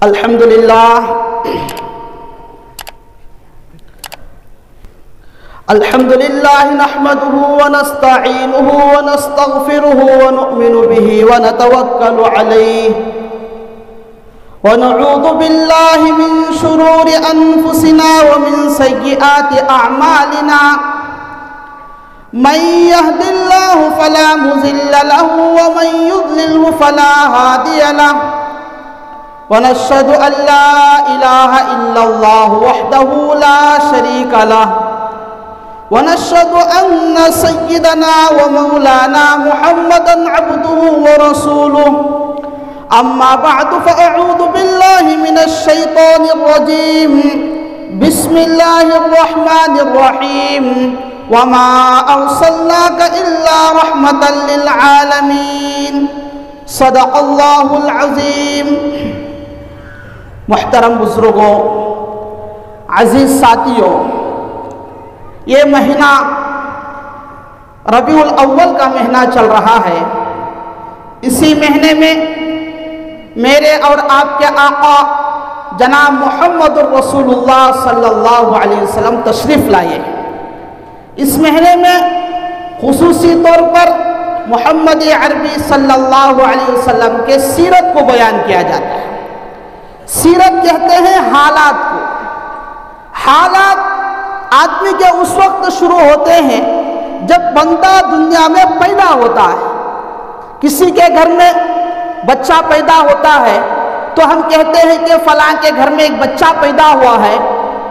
الحمد لله نحمده ونستعينه ونستغفره ونؤمن به ونتوكل عليه ونعوذ بالله من شرور أنفسنا ومن سيئات أعمالنا من يهد الله فلا مضل له ومن يضلله فلا هادي له ونشهد أن لا إله إلا الله وحده لا شريك له ونشهد أن سيدنا ومولانا محمدا عبده ورسوله أما بعد فأعوذ بالله من الشيطان الرجيم بسم الله الرحمن الرحيم وما أرسلناك إلا رحمة للعالمين صدق الله العظيم. محترم بزرگوں، عزیز ساتھیوں، یہ مہینہ ربیع الاول کا مہینہ چل رہا ہے. اسی مہینے میں میرے اور آپ کے آقا جناب محمد الرسول اللہ صلی اللہ علیہ وسلم تشریف لائے. اس مہینے میں خصوصی طور پر محمد عربی صلی اللہ علیہ وسلم کے سیرت کو بیان کیا جاتا ہے. سیرت کہتے ہیں حالات کو. حالات آدمی کے اس وقت شروع ہوتے ہیں جب بندہ دنیا میں پیدا ہوتا ہے. کسی کے گھر میں بچہ پیدا ہوتا ہے تو ہم کہتے ہیں کہ فلاں کے گھر میں ایک بچہ پیدا ہوا ہے،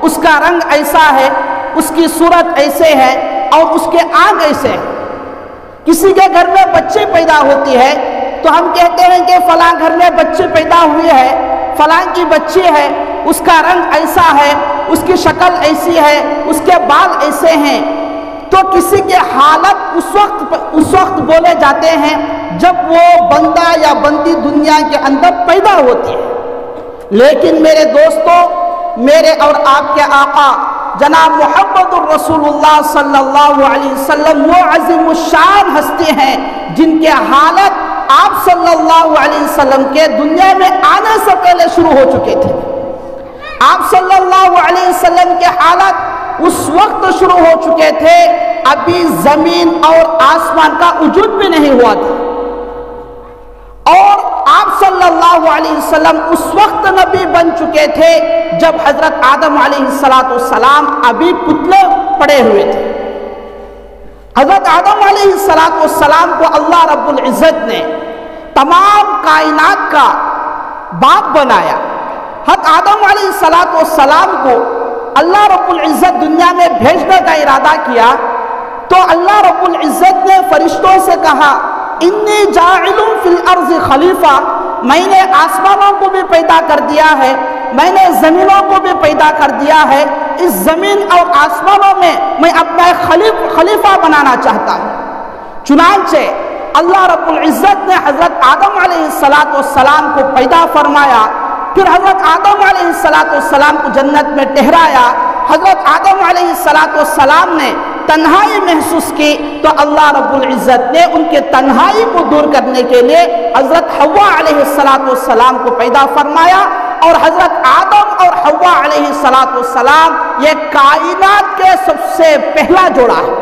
اس کا رنگ ایسا ہے، اس کی صورت ایسے ہے اور اس کے آنکھ ایسے ہے. کسی کے گھر میں بچے پیدا ہوتی ہے تو ہم کہتے ہیں کہ فلاں گھر میں بچے پیدا ہوئے ہیں، فلاں کی بچی ہے، اس کا رنگ ایسا ہے، اس کی شکل ایسی ہے، اس کے بال ایسے ہیں. تو کسی کے حالت اس وقت بولے جاتے ہیں جب وہ بندہ یا بندی دنیا کے اندر پیدا ہوتی ہے. لیکن میرے دوستو، میرے اور آپ کے آقا جناب محمد الرسول اللہ صلی اللہ علیہ وسلم وہ عظیم الشان ہستی ہیں جن کے حالت آپ صلی اللہ علیہ وسلم کے دنیا میں آنے سے پہلے شروع ہو چکے تھے. آپ صلی اللہ علیہ وسلم کے حالت اس وقت شروع ہو چکے تھے ابھی زمین اور آسمان کا وجود بھی نہیں ہوا تھا. اور آپ صلی اللہ علیہ وسلم اس وقت نبی بن چکے تھے جب حضرت آدم علیہ السلام ابھی پتلے پڑے ہوئے تھے. حضرت آدم علیہ السلام کو اللہ رب العزت نے تمام کائنات کا باپ بنایا. حضرت آدم علیہ السلام کو اللہ رب العزت دنیا میں بھیجنے کا ارادہ کیا تو اللہ رب العزت نے فرشتوں سے کہا انی جاعل فی الارض خلیفہ، میں نے آسمانوں کو بھی پیدا کر دیا ہے، میں نے زمینوں کو بھی پیدا کر دیا ہے، اس زمین اور آسمانوں میں میں اپنا ایک خلیفہ بنانا چاہتا ہوں. چنانچہ اللہ رب العزت نے حضرت آدم علیہ السلام کو پیدا فرمایا. پھر حضرت آدم علیہ السلام کو جنت میں ٹھہرایا. حضرت آدم علیہ السلام نے تنہائی محسوس کی تو اللہ رب العزت نے ان کے تنہائی کو دور کرنے کے لیے حضرت حوا علیہ السلام کو پیدا فرمایا. اور حضرت آدم اور حوا علیہ السلام یہ کائنات کے سب سے پہلا جوڑا ہے.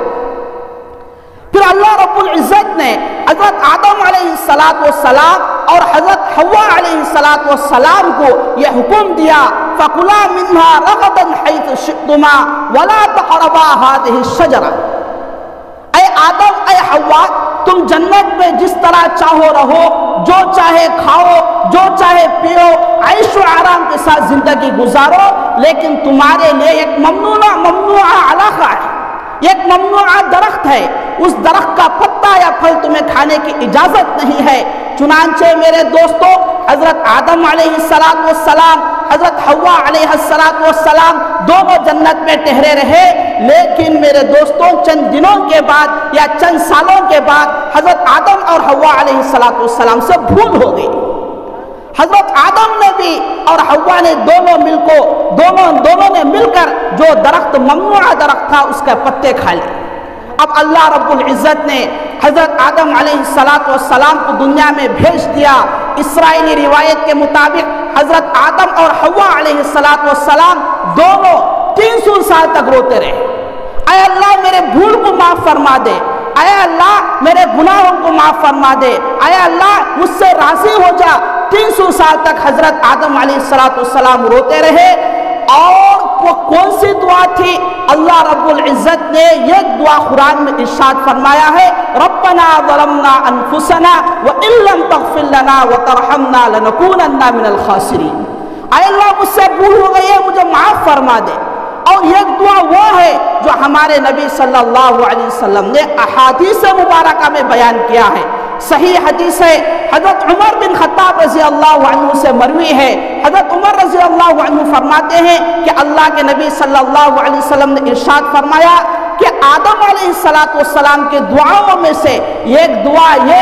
پھر اللہ رب العزت نے حضرت آدم علیہ السلام اور حضرت حوا علیہ السلام کو یہ حکم دیا فَكُلَا مِنْهَا رَغَدًا حَيْثُ شِئْتُمَا وَلَا تَقْرَبَا هَذِهِ الشَّجَرَةَ. اے آدم، اے حوا، تم جنت میں جس طرح چاہو رہو، جو چاہے کھاؤ، جو چاہے پیو، عیش و آرام کے ساتھ زندگی گزارو، لیکن تمہارے لیے ایک ممنوع علاقہ ہے، ایک ممنوع درخت ہے، اس درخت کا پتا یا پھل تمہیں کھانے کی اجازت نہیں ہے. چنانچہ میرے دوستو، حضرت آدم علیہ السلام حضرت حوا علیہ السلام دونوں جنت میں ٹھہرے رہے. لیکن میرے دوستوں، چند دنوں کے بعد یا چند سالوں کے بعد حضرت آدم اور حوا علیہ السلام سے بھول ہو گئی. حضرت آدم نے بھی اور حوا نے دونوں نے مل کر جو درخت ممنوع درخت تھا اس کے پتے کھا لیے. اب اللہ رب العزت نے حضرت آدم علیہ السلام کو دنیا میں بھیج دیا۔ اسرائیلی روایت کے مطابق حضرت آدم اور حوا علیہ السلام دونوں 300 سال تک روتے رہے، اے اللہ میرے بھول کو معاف فرما دے، اے اللہ میرے گناہوں کو معاف فرما دے، اے اللہ مجھ سے راضی ہو جا۔ 300 سال تک حضرت آدم علیہ السلام روتے رہے۔ اور وہ کون سی دعا تھی؟ اللہ رب العزت نے یہ دعا قرآن میں ارشاد فرمایا ہے، ربنا ظلمنا انفسنا وان لم تغفر لنا وترحمنا لنکونن من الخاسرین، اے اللہ مجھ سے بھول ہو گئی ہے، مجھے معاف فرما دے۔ اور یہ دعا وہ ہے جو ہمارے نبی صلی اللہ علیہ وسلم نے احادیث مبارکہ میں بیان کیا ہے۔ صحیح حدیث ہے، حضرت عمر بن خطاب رضی اللہ عنہ سے مروی ہے، حضرت عمر رضی اللہ عنہ فرماتے ہیں کہ اللہ کے نبی صلی اللہ علیہ وسلم نے ارشاد فرمایا کہ آدم علیہ السلام کے دعاؤں میں سے ایک دعا یہ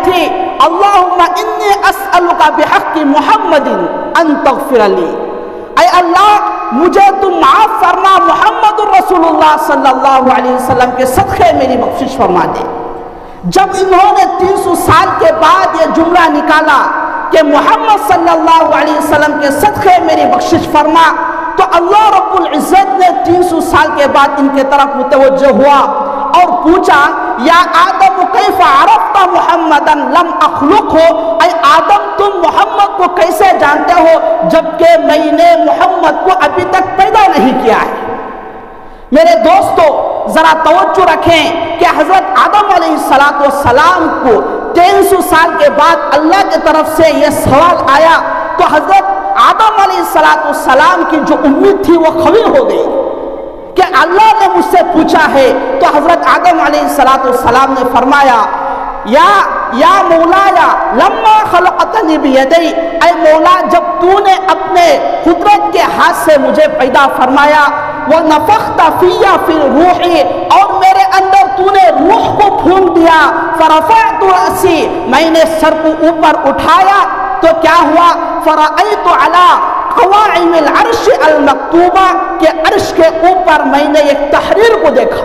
تھی اللہم انی اسألک بحق محمد ان تغفر لی، اے اللہ مجھے تم معاف فرما، محمد الرسول اللہ صلی اللہ علیہ وسلم کے صدقے میری بخشش فرما دے۔ جب انہوں نے 300 سال کے بعد یہ جملہ نکالا کہ محمد صلی اللہ علیہ وسلم کے صدقے میری بخشش فرما، تو اللہ رب العزت نے 300 سال کے بعد ان کے طرف متوجہ ہوا اور پوچھا، یا آدم کیف عرفت محمدن لم اخلقہ، اے آدم تم محمد کو کیسے جانتے ہو جبکہ میں نے محمد کو ابھی تک پیدا نہیں کیا ہے۔ میرے دوستو ذرا توجہ رکھیں کہ حضرت آدم علیہ السلام کو 300 سال کے بعد اللہ کی طرف سے یہ سوال آیا تو حضرت آدم علیہ السلام کی جو امید تھی وہ قوی ہو گئی کہ اللہ نے مجھ سے پوچھا ہے۔ تو حضرت آدم علیہ السلام نے فرمایا، یا مولایا لما خلقتنی بیدی، اے مولا جب تو نے اپنے قدرت کے ہاتھ سے مجھے پیدا فرمایا، وَنَفَخْتَ فِيَّ فِي الرُّوحِ، اور میرے اندر تو نے روح کو پھونک دیا، فَرَفَعْتُ رَأْسِي، میں نے سر کو اوپر اٹھایا تو کیا ہوا، فَرَأَيْتُ عَلَىٰ قَوَاعِمِ الْعَرْشِ الْمَكْتُوبَةِ، کہ عرش کے اوپر میں نے ایک تحریر کو دیکھا،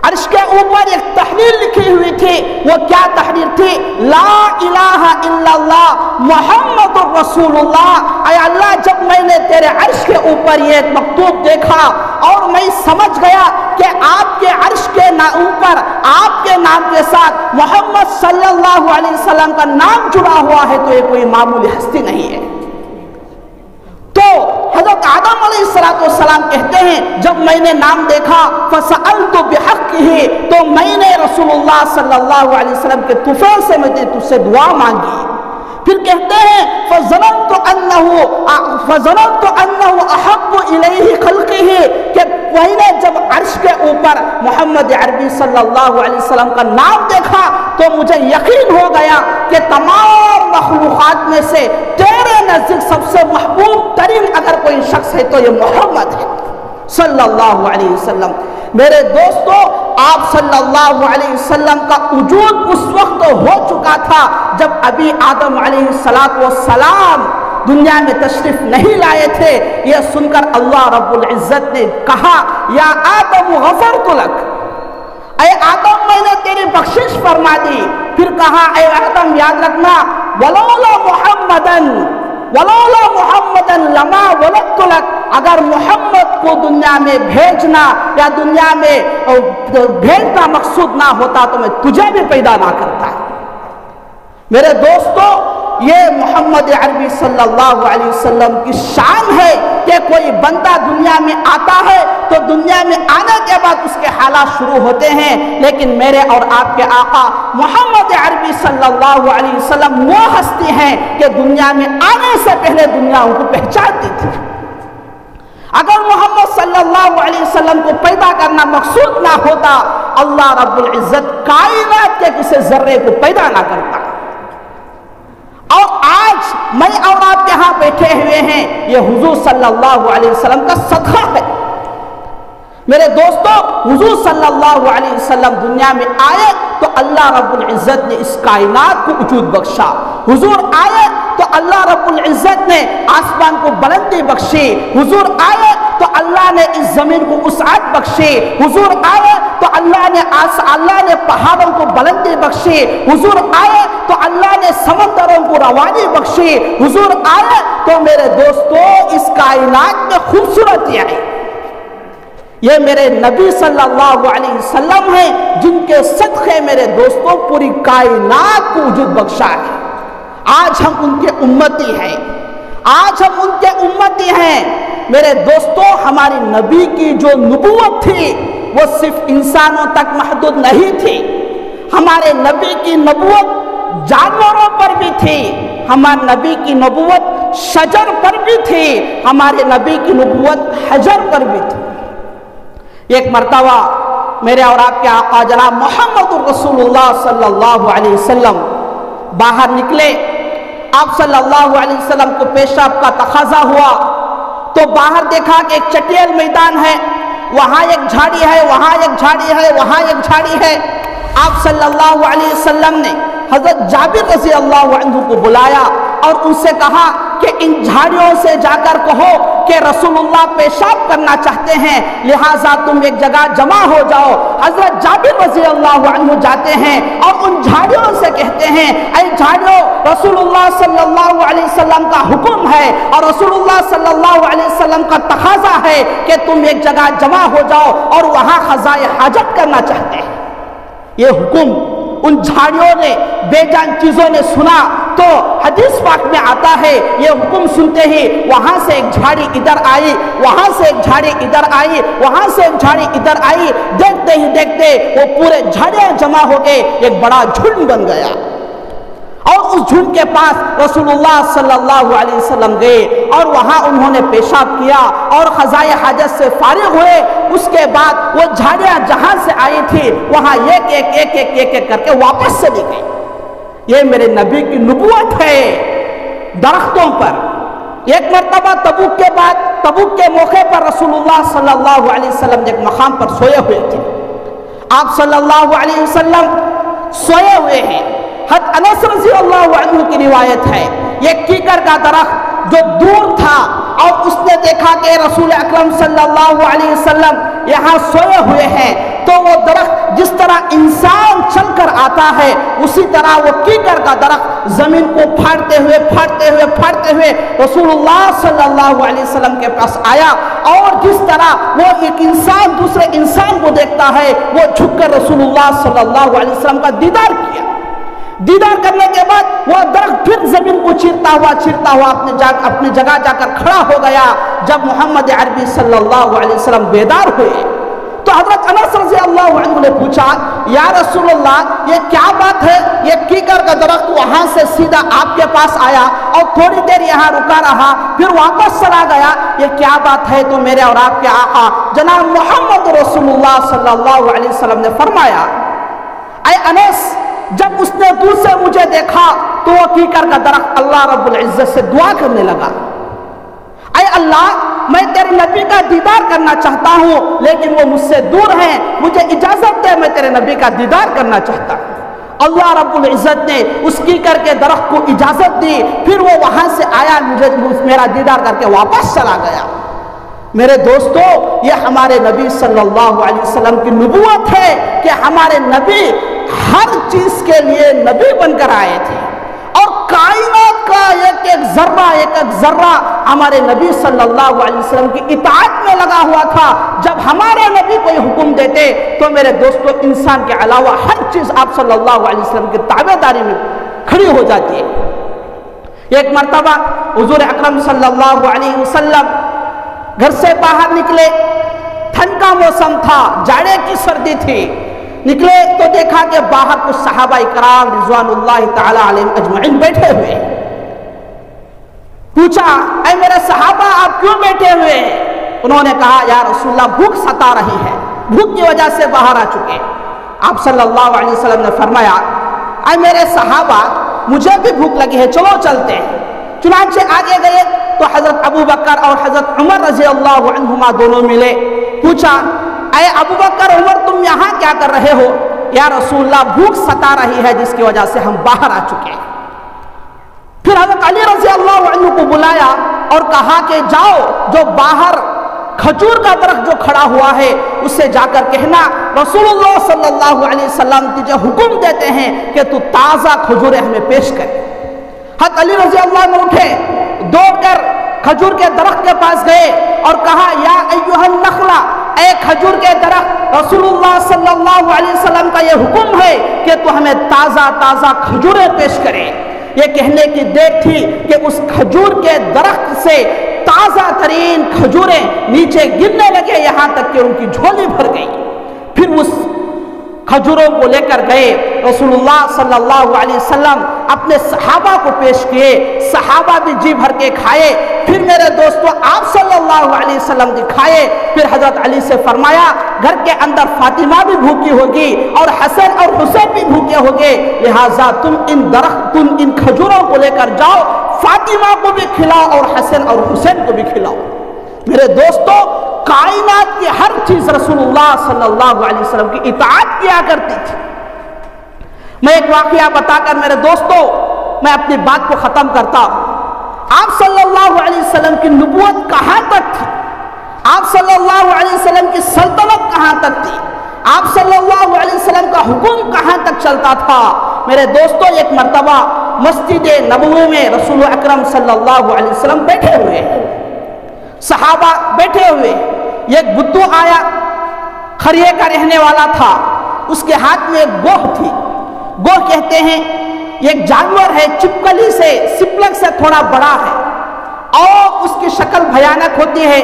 عرش کے اوپر ایک تحریر لکھی ہوئی تھی۔ وہ کیا تحریر تھی؟ لا الہ الا اللہ محمد الرسول اللہ۔ اے اللہ جب میں نے تیرے عرش کے اوپر یہ مکتوب دیکھا اور میں سمجھ گیا کہ آپ کے عرش کے اوپر آپ کے نام کے ساتھ محمد صلی اللہ علیہ وسلم کا نام جڑا ہوا ہے تو یہ کوئی معمولی ہستی نہیں ہے۔ تو حضرت آدم علیہ السلام کہتے ہیں جب میں نے نام دیکھا فَسَأَلْتُ بِحَقِّهِ، تو میں نے رسول اللہ صلی اللہ علیہ وسلم کے طفیل سے میں نے تجھ سے دعا مانگی۔ پھر کہتے ہیں فَظَنَنْتُ أَنَّهُ أَحَبُّ إِلَيْهِ خَلْقِهِ، کہ میں نے جب عرش کے اوپر محمد عربی صلی اللہ علیہ وسلم کا نام دیکھا تو مجھے یقین ہو گیا کہ تمام مخلوقات میں سے تیرے نزدیک سب سے محبوب ترین اگر کوئی شخص ہے تو یہ محمد ہے صلی اللہ علیہ وسلم۔ میرے دوستو آپ صلی اللہ علیہ وسلم کا وجود اس وقت ہو چکا تھا جب ابھی آدم علیہ السلام دنیا میں تشریف نہیں لائے تھے۔ یہ سن کر اللہ رب العزت نے کہا، یا آدم غفرت لک، اے آدم میں نے تیری بخشش فرما دی۔ پھر کہا، اے آدم یاد رکھنا، ولولا محمدن لما ولدت لک، اگر محمد کو دنیا میں بھیجنا یا دنیا میں بھیجنا مقصود نہ ہوتا تو میں تجھے بھی پیدا نہ کرتا۔ میرے دوستو یہ محمد عربی صلی اللہ علیہ وسلم کی شان ہے کہ کوئی بندہ دنیا میں آتا ہے تو دنیا میں آنے کے بعد اس کے حالات شروع ہوتے ہیں، لیکن میرے اور آپ کے آقا محمد عربی صلی اللہ علیہ وسلم وہ ہستی ہیں کہ دنیا میں آنے سے پہلے دنیا ان کو پہچانتی تھی۔ اگر محمد صلی اللہ علیہ وسلم کو پیدا کرنا مقصود نہ ہوتا اللہ رب العزت کائنات کے کسی ذرے کو پیدا نہ کرتا۔ اور آج میں اور آپ یہاں بیٹھے ہوئے ہیں، یہ حضور صلی اللہ علیہ وسلم کا صدقہ ہے۔ میرے دوستو حضور صلی اللہ علیہ وسلم دنیا میں آئے تو اللہ رب العزت نے اس کائنات کو وجود بخشا۔ حضور آئے تو اللہ رب العزت نے آسمان کو بلندی بخشی، حضور آئے تو اللہ نے اس زمین کو وسعت بخشی، حضور آئے تو اللہ نے پہاڑوں کو بلندی بخشی، حضور آئے تو اللہ نے سمندروں کو روانی بخشی، حضور آئے تو میرے دوستو اس کائنات میں خوبصورتی آئی۔ یہ میرے نبی صلی اللہ علیہ وسلم ہیں جن کے صدقے میرے دوستوں پوری کائنات کو وجود بخشا ہے۔ آج ہم ان کے امتی ہیں، آج ہم ان کے امتی ہیں۔ میرے دوستوں ہماری نبی کی جو نبوت تھی وہ صرف انسانوں تک محدود نہیں تھی، ہمارے نبی کی نبوت جانوروں پر بھی تھی، ہمارے نبی کی نبوت شجر پر بھی تھی، ہمارے نبی کی نبوت حجر پر بھی تھی۔ ایک مرتبہ میرے اور آپ کے آقا جناب محمد رسول اللہ صلی اللہ علیہ وسلم باہر نکلے، آپ صلی اللہ علیہ وسلم کو پیشاب کا تقاضا ہوا تو باہر دیکھا کہ ایک چٹیل میدان ہے، وہاں ایک جھاڑی ہے، وہاں ایک جھاڑی ہے، وہاں ایک جھاڑی ہے۔ آپ صلی اللہ علیہ وسلم نے حضرت جابر رضی اللہ عنہ کو بلایا اور ان سے کہا کہ ان جھاڑیوں سے جا کر کہو کہ رسول اللہ پیشاب کرنا چاہتے ہیں، لہٰذا تم ایک جگہ جمع ہو جاؤ۔ حضرت جابر رضی اللہ عنہ جاتے ہیں اور ان جھاڑیوں سے کہتے ہیں، اے جھاڑیوں، رسول اللہ صلی اللہ علیہ وسلم کا حکم ہے اور رسول اللہ صلی اللہ علیہ وسلم کا تقاضا ہے کہ تم ایک جگہ جمع ہو جاؤ اور وہاں قضائے حاجت کرنا چاہتے ہیں۔ یہ حکم ان جھاڑیوں نے، بے جان چیزوں نے سنا تو حدیث پاک میں آتا ہے یہ حکم سنتے ہی وہاں سے ایک جھاڑی ادھر آئی، وہاں سے ایک جھاڑی ادھر آئی، وہاں سے ایک جھاڑی ادھر آئی، دیکھتے ہی دیکھتے وہ پورے جھاڑیاں جمع ہو گئے، ایک بڑا جھنڈ بن گیا اور اس جھنڈ کے پاس رسول اللہ صلی اللہ علیہ وسلم گئے اور وہاں انہوں نے پیشاب کیا اور قضائے حاجت سے فارغ ہوئے۔ اس کے بعد وہ جھاڑیاں جہاں سے آئی تھی وہاں ایک کر کے واپس چلی گئی۔ یہ میرے نبی کی نبوت ہے درختوں پر۔ ایک مرتبہ تبوک کے بعد، تبوک کے موقع پر رسول اللہ صلی اللہ علیہ وسلم ایک مقام پر سوئے ہوئے تھے۔ آپ صلی اللہ علیہ وسلم سوئے ہوئے ہیں۔ حضرت انس رضی اللہ عنہ کی روایت ہے، یہ کیکر کا درخت جو دور تھا اور اس نے دیکھا کہ رسول اکرم صلی اللہ علیہ وسلم یہاں سوئے ہوئے ہیں، تو وہ درخت جس طرح انسان چل کر آتا ہے اسی طرح وہ کیکر کا درخت زمین کو پھاڑتے ہوئے رسول اللہ صلی اللہ علیہ وسلم کے پاس آیا، اور جس طرح وہ ایک انسان دوسرے انسان کو دیکھتا ہے وہ جھک کر رسول اللہ صلی اللہ علیہ وسلم کا دیدار کیا۔ دیدار کرنے کے بعد وہ درخت پھر زمین کو چیرتا ہوا اپنی جگہ جا کر کھڑا ہو گیا۔ جب محمد عربی صلی اللہ علیہ وسلم بیدار ہوئے تو حضرت انس رضی اللہ عنہ نے پوچھا، یا رسول اللہ یہ کیا بات ہے، یہ کیکر کا درخت وہاں سے سیدھا آپ کے پاس آیا اور تھوڑی دیر یہاں رکا رہا پھر واپس چلا گیا، یہ کیا بات ہے؟ تو میرے اور آپ کے آقا جناب محمد رسول اللہ صلی اللہ علیہ وسلم نے فرمایا، اے انس، جب اس نے دور سے مجھے دیکھا تو وہ کیکر کا درخت اللہ رب العزت سے دعا کرنے لگا، اے اللہ، میں تیرے نبی کا دیدار کرنا چاہتا ہوں لیکن وہ مجھ سے دور ہیں، مجھے اجازت دے، میں تیرے نبی کا دیدار کرنا چاہتا ہوں۔ اللہ رب العزت نے اس کیکر کے درخت کو اجازت دی، پھر وہ وہاں سے آیا، میرا دیدار کر کے واپس چلا گیا۔ میرے دوستو، یہ ہمارے نبی صلی اللہ علیہ وسلم کی نبوت ہے کہ ہمارے نبی ہر چیز کے لیے نبی بن کر آئے تھے اور کائنات کا ایک ذرہ ہمارے نبی صلی اللہ علیہ وسلم کی اطاعت میں لگا ہوا تھا۔ جب ہمارے نبی کوئی حکم دیتے تو میرے دوستو انسان کے علاوہ ہر چیز آپ صلی اللہ علیہ وسلم کی تابعداری میں کھڑی ہو جاتی ہے۔ ایک مرتبہ حضور اکرم صلی اللہ علیہ وسلم گھر سے باہر نکلے، ٹھنڈ کا موسم تھا، جاڑے کی سردی تھی، نکلے تو دیکھا کہ باہر کچھ صحابہ کرام رضوان اللہ تعالی علیہم اجمعین بیٹھے ہوئے ہیں۔ پوچھا، اے میرے صحابہ آپ کیوں بیٹھے ہوئے ہیں؟ انہوں نے کہا، یا رسول اللہ بھوک ستا رہی ہے، بھوک کی وجہ سے باہر آ چکے۔ آپ صلی اللہ علیہ وسلم نے فرمایا، اے میرے صحابہ مجھے بھی بھوک لگی ہے، چلو چلتے ہیں۔ چنانچہ آگے گئے تو حضرت ابو بکر اور حضرت عمر رضی اللہ عنہما دونوں ملے۔ پوچھا، اے ابو بکر عمر تم یہاں کیا کر رہے ہو؟ یا رسول اللہ بھوک ستا رہی ہے جس کی وجہ سے ہم باہر آ چکے ہیں۔ پھر حضرت علی رضی اللہ عنہ کو بلایا اور کہا کہ جاؤ جو باہر کھجور کا درخت جو کھڑا ہوا ہے اس سے جا کر کہنا رسول اللہ صلی اللہ علیہ وسلم تجھے حکم دیتے ہیں کہ تو تازہ کھجوریں ہمیں پیش کر۔ حضرت علی رضی اللہ عنہ اٹھے، دوڑ کر کھجور کے درخت کے پاس گئے اور کہا یا ایھا النخلہ، اے کھجور کے درخت، رسول اللہ صلی اللہ علیہ وسلم کا یہ حکم ہے کہ تو ہمیں تازہ تازہ کھجوریں پیش کرے۔ یہ کہنے کی دیر تھی کہ اس کھجور کے درخت سے تازہ ترین کھجوریں نیچے گرنے لگے، یہاں تک کہ ان کی جھولی بھر گئی۔ پھر اس کھجوروں کو لے کر گئے رسول اللہ صلی اللہ علیہ وسلم، اپنے صحابہ کو پیش کیے، صحابہ بھی جی بھر کے کھائے۔ پھر میرے دوستو آپ صلی اللہ علیہ وسلم دکھائے، پھر حضرت علی سے فرمایا گھر کے اندر فاطمہ بھی بھوکی ہوگی اور حسن اور حسین بھی بھوکے ہوگے، لہٰذا تم ان کھجوروں کو لے کر جاؤ، فاطمہ کو بھی کھلاؤ اور حسن اور حسین کو بھی کھلاؤ۔ میرے دوستو کائنات کی ہر چیز رسول اللہ صلی اللہ علیہ وسلم کی اطاعت کیا کرتی تھی۔ میں ایک واقعہ بتا کر میرے دوستو میں اپنی بات کو ختم کرتا ہوں۔ آپ صلی اللہ علیہ وسلم کی نبوت کہاں تک تھی؟ آپ صلی اللہ علیہ وسلم کی سلطنت کہاں تک تھی؟ آپ صلی اللہ علیہ وسلم کا حکم کہاں تک چلتا تھا؟ میرے دوستو ایک مرتبہ مسجد نبوی میں رسول اکرم صلی اللہ علیہ وسلم بیٹھے ہوئے ہیں، صحابہ بیٹھے ہوئے، ایک بدو آیا، کھریے کا رہنے والا تھا، اس کے ہاتھ میں ایک گوہ تھی۔ گوہ کہتے ہیں ایک جانور ہے، چپکلی سے سپلک سے تھوڑا بڑا ہے اور اس کی شکل بھیانک ہوتی ہے۔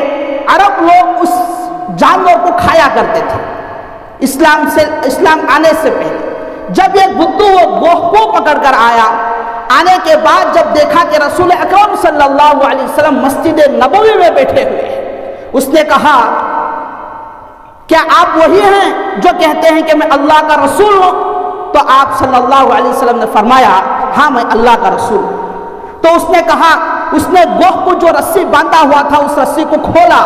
عرب لوگ اس جانور کو کھایا کرتے تھے اسلام آنے سے پہلے۔ جب ایک بدو وہ گوہ کو پکڑ کر آیا، آنے کے بعد جب دیکھا کہ رسول اکرم صلی اللہ علیہ وسلم مسجد نبوی میں بیٹھے ہوئے ہیں، اس نے کہا کیا آپ وہی ہیں جو کہتے ہیں کہ میں اللہ کا رسول ہوں؟ تو آپ صلی اللہ علیہ وسلم نے فرمایا ہاں میں اللہ کا رسول ہوں۔ تو اس نے کہا، اس نے گوہ کو جو رسی باندھا ہوا تھا اس رسی کو کھولا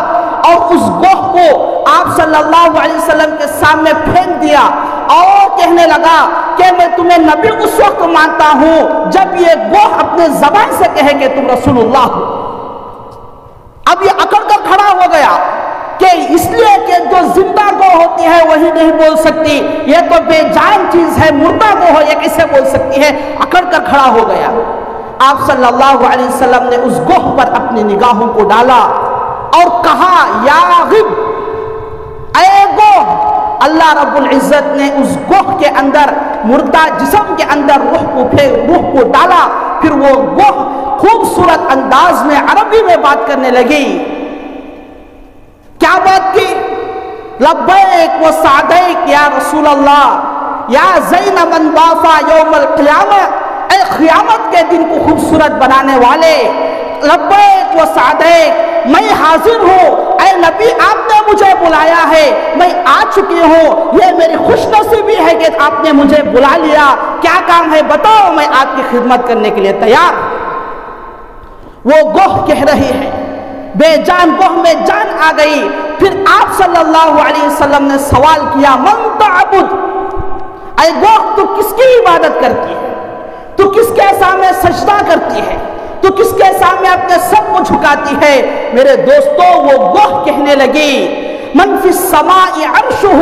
اور اس گوہ کو آپ صلی اللہ علیہ وسلم کے سامنے پھینک دیا اور کہنے لگا کہ میں تمہیں نبی اس وقت مانتا ہوں جب یہ گوہ اپنے زبان سے کہے کہ تم رسول اللہ ہو۔ اب یہ اکڑ کر کھڑا ہو گیا کہ اس لیے کہ جو زندہ گوہ ہوتی ہے وہی نہیں بول سکتی، یہ تو بے جان چیز ہے، مردہ گوہ ہے، یہ کیسے بول سکتی ہے؟ اکڑ کر کھڑا ہو گیا۔ آپ صلی اللہ علیہ وسلم نے اس گوہ پر اپنی نگاہوں کو ڈالا اور کہا یا غب، اے گوہ۔ اللہ رب العزت نے اس گوہ کے اندر، مردہ جسم کے اندر روح کو ڈالا، پھر وہ گوہ خوبصورت انداز میں عربی میں بات کرنے لگی۔ کیا بات کی؟ لبیک و سعدیک یا رسول اللہ، یا زین من بافا یوم القیامہ، اے قیامت کے دن کو خوبصورت بنانے والے، لبیک و سعدیک، میں حاضر ہوں، اے نبی آپ نے مجھے بلایا ہے، میں آ چکی ہوں، یہ میری خوش نصیبی ہے کہ آپ نے مجھے بلا لیا، کیا کام ہے بتاؤ، میں آپ کی خدمت کرنے کے لیے تیار ہوں۔ وہ گوہ کہہ رہی ہے، بے جان گوہ میں جان آ گئی۔ پھر آپ صلی اللہ علیہ وسلم نے سوال کیا من تعبد، اے گوہ تو کس کی عبادت کرتی ہے؟ تو کس کے سامنے سجدہ کرتی ہے؟ تو کس کے سامنے اپنے سب کو جھکاتی ہے؟ میرے دوستو وہ گوہ کہنے لگی من فی السماء عرشہ،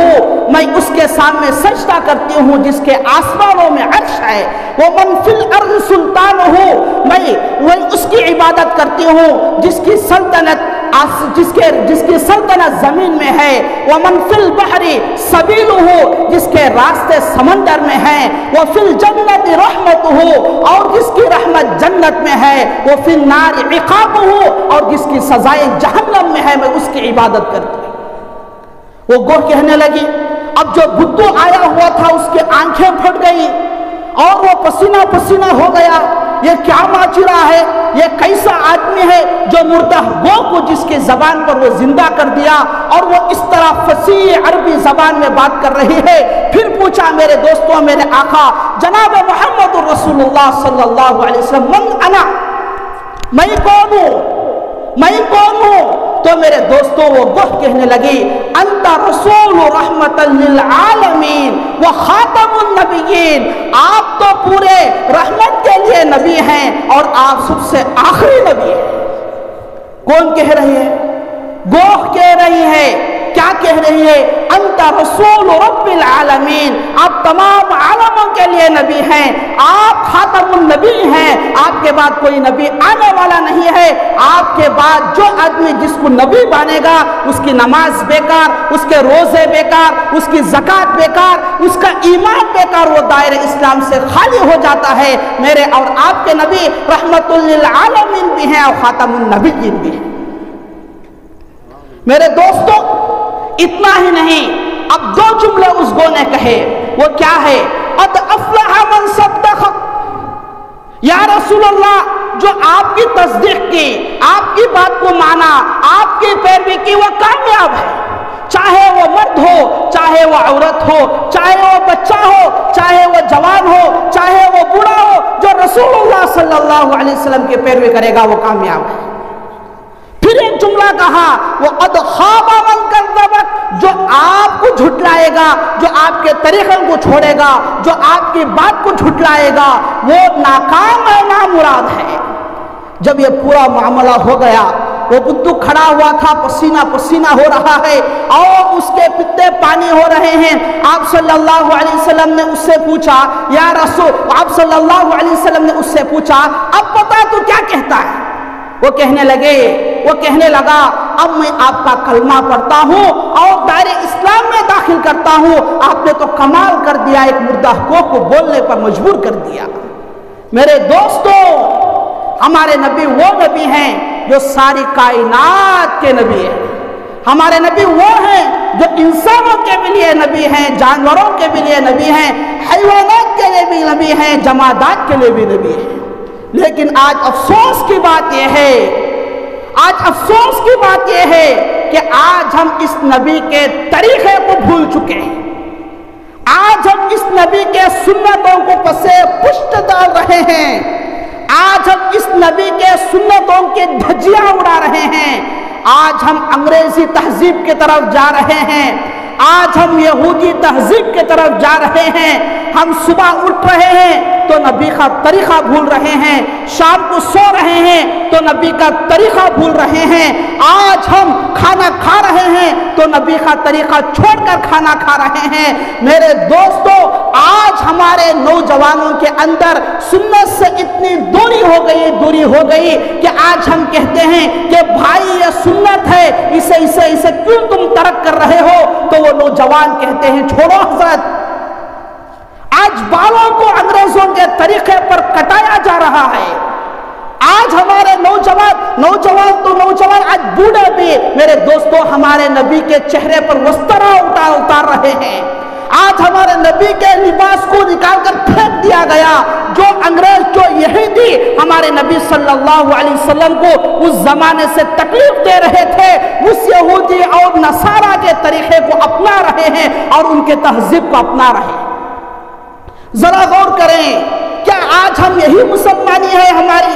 میں اس کے سامنے سجدہ کرتی ہوں جس کے آسمانوں میں عرش ہے، ومن فی الارض سلطانہ، میں اس کی عبادت کرتی ہوں جس کی سلطنت زمین میں ہے، ومن فی البحر سبیلہ، جس کے راستے سمندر میں ہیں، وفی الجنت رحمتہ، اور جس کی رحمت جنت میں ہے، وفی النار عقابہ، اور جس کی سزائے جہنم میں ہے، میں اس کی عبادت کرتی ہوں۔ وہ گوہ کہنے لگی، اب جو بدو آیا ہوا تھا اس کی آنکھیں پھٹ گئی اور وہ پسینہ پسینہ ہو گیا، یہ کیا ماجرا ہے؟ یہ کیسا آدمی ہے جو مردہ گوہ کو جس کی زبان پر وہ زندہ کر دیا اور وہ اس طرح فصیح عربی زبان میں بات کر رہی ہے؟ پھر پوچھا میرے دوستوں، میرے آقا جناب محمد رسول اللہ صلی اللہ علیہ وسلم، من انا، میں کون ہوں؟ میں کون ہوں؟ تو میرے دوستوں وہ گوہ کہنے لگی انت رسول رحمت للعالمین و خاتم النبیین، آپ تو پورے رحمت کے لیے نبی ہیں اور آپ سب سے آخری نبی ہیں۔ کون کہہ رہی ہے؟ گوہ کہہ رہی ہے۔ کیا کہہ رہی ہے؟ انت رسول رب العالمین، آپ تمام عالموں کے لیے نبی ہیں، آپ خاتم النبی ہیں، آپ کے بعد کوئی نبی آنے والا نہیں ہے، آپ کے بعد جو آدمی جس کو نبی بانے گا اس کی نماز بیکار، اس کے روزے بیکار، اس کی زکوٰۃ بیکار، اس کا ایمان بیکار، وہ دائرہ اسلام سے خالی ہو جاتا ہے۔ میرے اور آپ کے نبی رحمت للعالمین بھی ہیں اور خاتم النبیین بھی ہیں۔ میرے دوستوں اتنا ہی نہیں، اب دو جملے اس گو نے کہے، وہ کیا ہے؟ قد افلح من صدق، یا رسول اللہ جو آپ کی تصدیق کی، آپ کی بات کو مانا، آپ کی پیروی کی، وہ کامیاب ہے، چاہے وہ مرد ہو، چاہے وہ عورت ہو، چاہے وہ بچہ ہو، چاہے وہ جوان ہو، چاہے وہ بوڑھا ہو، جو رسول اللہ صلی اللہ علیہ وسلم کی پیروی کرے گا وہ کامیاب ہے۔ پھر ایک جملہ کہا وَقَدْ خَابَ مَنْ كَذَّبَ، جو آپ کو جھٹلائے گا، جو آپ کے طریقے کو چھوڑے گا، جو آپ کی بات کو جھٹلائے گا، وہ ناکام ہے، نامراد ہے۔ جب یہ پورا معاملہ ہو گیا، وہ بدو کھڑا ہوا تھا، پسینہ پسینہ ہو رہا ہے اور اس کے پتے پانی ہو رہے ہیں۔ آپ صلی اللہ علیہ وسلم نے اس سے پوچھا یا رسول، آپ صلی اللہ علیہ وسلم نے اس سے پوچھا اب بتا تو کیا کہتا ہے؟ وہ کہنے لگا اب میں آپ کا کلمہ پڑھتا ہوں اور دائرہ اسلام میں داخل کرتا ہوں۔ آپ نے تو کمال کر دیا، ایک مردہ کو بولنے پر مجبور کر دیا۔ میرے دوستوں ہمارے نبی وہ نبی ہیں جو ساری کائنات کے نبی ہیں۔ ہمارے نبی وہ ہیں جو انسانوں کے بھی لیے نبی ہیں، جانوروں کے بھی لیے نبی ہیں، حیوانات کے لیے بھی نبی ہیں، جمادات کے لیے بھی نبی ہیں۔ لیکن آج افسوس کی بات یہ ہے، کہ آج ہم اس نبی کے طریقے کو بھول چکے ہیں۔ آج ہم اس نبی کے سنتوں کو پسے پشت ڈال رہے ہیں، آج ہم اس نبی کے سنتوں کے دھجیاں اڑا رہے ہیں، آج ہم انگریزی تہذیب کی طرف جا رہے ہیں، آج ہم یہودی تہذیب کی طرف جا رہے ہیں۔ ہم صبح اٹھ رہے ہیں تو نبی کا طریقہ بھول رہے ہیں، شام کو سو رہے ہیں تو نبی کا طریقہ بھول رہے ہیں، آج ہم کھانا کھا رہے ہیں تو نبی کا طریقہ چھوڑ کر کھانا کھا رہے ہیں۔ میرے دوستو آج ہمارے نوجوانوں کے اندر سنت سے اتنی دوری ہو گئی کہ آج ہم کہتے ہیں کہ بھائی یہ سنت ہے، اسے کیوں تم ترک کر رہے ہو؟ تو وہ نوجوان کہتے ہیں چھوڑو حضرت، آج بالوں کو انگریزوں کے طریقے پر کٹایا جا رہا ہے۔ آج ہمارے نوجوان آج بوڑھے بھی میرے دوستو ہمارے نبی کے چہرے پر وسترا اتار رہے ہیں۔ آج ہمارے نبی کے لباس کو نکال کر پھینک دیا گیا۔ جو انگریز، جو یہودی ہمارے نبی صلی اللہ علیہ وسلم کو اس زمانے سے تکلیف دے رہے تھے، اس یہودی اور نصارہ کے طریقے کو اپنا رہے ہیں اور ان کے تہذیب کو اپنا رہے ہیں۔ ذرا غور کریں، کیا آج ہم یہی مسلمانی ہے ہماری؟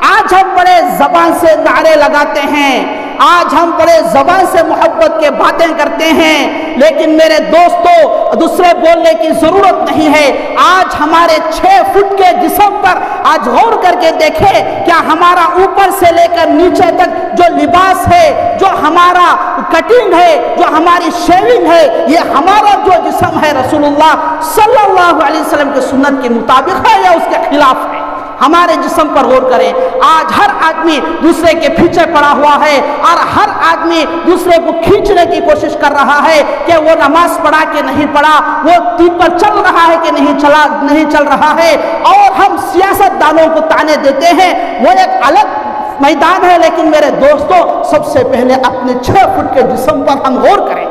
آج ہم بڑے زبان سے نعرے لگاتے ہیں، آج ہم بڑے زبان سے محبت کے باتیں کرتے ہیں، لیکن میرے دوستو دوسرے بولنے کی ضرورت نہیں ہے۔ آج ہمارے 6 فٹ کے جسم پر آج غور کر کے دیکھیں، کیا ہمارا اوپر سے لے کر نیچے تک جو لباس ہے، جو ہمارا کٹنگ ہے، جو ہماری شیونگ ہے، یہ ہمارا جو جسم ہے رسول اللہ صلی اللہ علیہ وسلم کی سنت کے مطابق ہے یا اس کے خلاف ہے؟ ہمارے جسم پر غور کریں۔ آج ہر آدمی دوسرے کے پیچھے پڑا ہوا ہے اور ہر آدمی دوسرے کو کھینچنے کی کوشش کر رہا ہے کہ وہ نماز پڑھا کہ نہیں پڑھا، وہ دین پر چل رہا ہے کہ نہیں چل رہا ہے، اور ہم سیاست دانوں کو تانے دیتے ہیں، وہ ایک الگ میدان ہے۔ لیکن میرے دوستو سب سے پہلے اپنے 6 فٹ کے جسم پر ہم غور کریں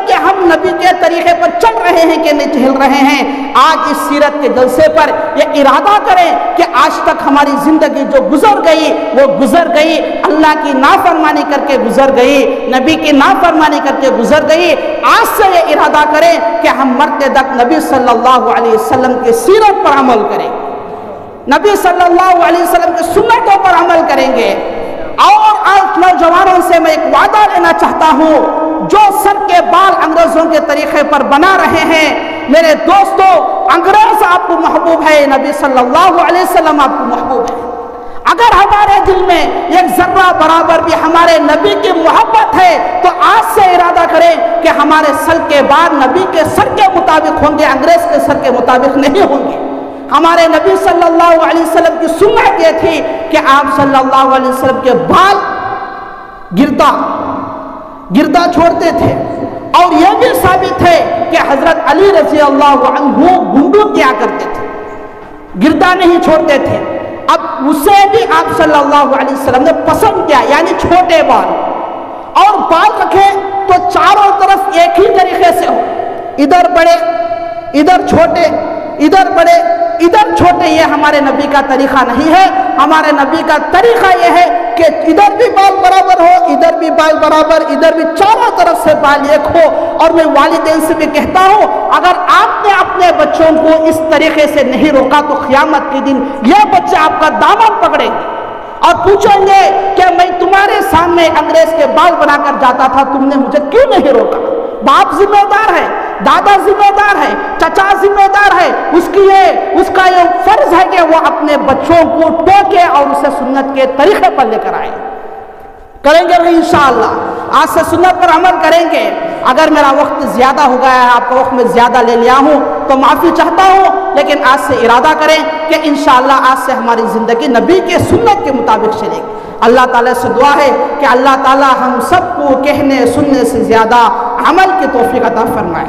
کہ ہم نبی کے طریقے پر چل رہے ہیں کہ نہیں چل رہے ہیں۔ آج اس سیرت کے جلسے پر یہ ارادہ کریں کہ آج تک ہماری زندگی جو گزر گئی وہ گزر گئی، اللہ کی نافرمانی کر کے گزر گئی، نبی کی نافرمانی کر کے گزر گئی۔ آج سے یہ ارادہ کریں کہ ہم مرتے تک نبی صلی اللہ علیہ وسلم کی سیرت پر عمل کریں، نبی صلی اللہ علیہ وسلم کی سنتوں پر عمل کریں گے، اور آج نوجوانوں سے میں ایک وعدہ لینا چاہتا ہوں، جو سر کے بال انگریزوں کے طریقے پر بنا رہے ہیں، میرے دوستو، انگریز آپ کو محبوب ہے، نبی صلی اللہ علیہ وسلم آپ کو محبوب ہے۔ اگر ہمارے دل میں ایک ذرہ برابر بھی ہمارے نبی کی محبت ہے تو آج سے ارادہ کریں کہ ہمارے سر کے بال نبی کے سر کے مطابق ہوں گے، انگریز کے سر کے مطابق نہیں ہوں گے۔ ہمارے نبی صلی اللہ علیہ وسلم کی سنت یہ تھی کہ آپ صلی اللہ علیہ وسلم کے بال گردہ چھوڑتے تھے، اور یہ بھی ثابت ہے کہ حضرت علی رضی اللہ عنہ گنڈو کیا کرتے تھے، گردہ نہیں چھوڑتے تھے۔ اب اسے بھی آپ صلی اللہ علیہ وسلم نے پسند کیا، یعنی چھوٹے بال، اور بال رکھیں تو چاروں طرف ایک ہی طریقے سے ہو، ادھر بڑے ادھر چھوٹے، ادھر بڑے ادھر چھوٹے۔ یہ ہمارے نبی کا طریقہ نہیں ہے۔ ہمارے نبی کا طریقہ یہ ہے کہ ادھر بھی بال برابر ہو، ادھر بھی بال برابر، ادھر بھی، چاروں طرف سے بال ایک ہو۔ اور میں والدین سے بھی کہتا ہوں، اگر آپ نے اپنے بچوں کو اس طریقے سے نہیں روکا تو قیامت کے دن یہ بچے آپ کا دامن پکڑیں گے اور پوچھیں گے کہ میں تمہارے سامنے انگریز کے بال بنا کر جاتا تھا، تم نے مجھے کیوں نہیں روکا؟ باپ ذمہ دار ہے، دادا ذمہ دار ہے، چچا ذمہ دار ہے، اس کا یہ فرض ہے کہ وہ اپنے بچوں کو ٹوکے اور اسے سنت کے طریقے پر لے کر آئے۔ کریں گے انشاءاللہ، آج سے سنت پر عمل کریں گے۔ اگر میرا وقت زیادہ ہو گیا ہے، آپ کا وقت میں زیادہ لے لیا ہوں تو معافی چاہتا ہوں، لیکن آج سے ارادہ کریں کہ انشاءاللہ آج سے ہماری زندگی نبی کے سنت کے مطابق چلے گی۔ اللہ تعالیٰ سے دعا ہے کہ اللہ تعالیٰ ہم سب کو کہنے سننے سے زیادہ عمل کی توفیق عطا فرمائے۔